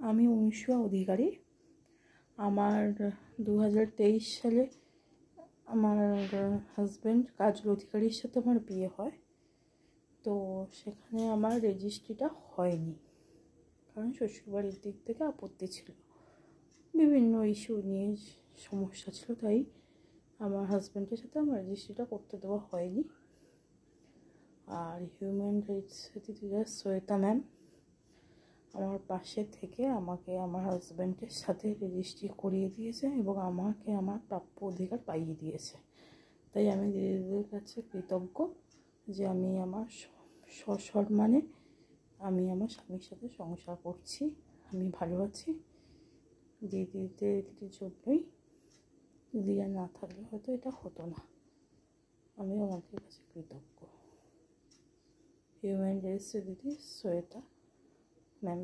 আমি অনুসুয়া অধিকারী। আমার 2023 সালে আমার হাজব্যান্ড কাজল অধিকারীর সাথে আমার বিয়ে হয়। তো সেখানে আমার রেজিস্ট্রিটা হয়নি, কারণ শ্বশুরবাড়ির দিক থেকে আপত্তি ছিল, বিভিন্ন ইস্যু নিয়ে সমস্যা ছিল, তাই আমার হাজব্যান্ডের সাথে আমার রেজিস্ট্রিটা করতে দেওয়া হয়নি। আর হিউম্যান রাইটস দিদিরা শ্বেতা ম্যাম আমার পাশে থেকে আমাকে আমার হাজব্যান্ডের সাথে রেজিস্ট্রি করিয়ে দিয়েছে এবং আমাকে আমার প্রাপ্য অধিকার পাইয়ে দিয়েছে। তাই আমি দিদিদের কাছে কৃতজ্ঞ যে আমি আমার সসম্মানে আমি আমার স্বামীর সাথে সংসার করছি, আমি ভালো আছি। দিদিদের জন্যই, দিদিরা না থাকলে হয়তো এটা হতো না। আমি আমাদের কাছে কৃতজ্ঞ। হিউম্যান রাইটস দিদি শ্বেতা ম্যাম।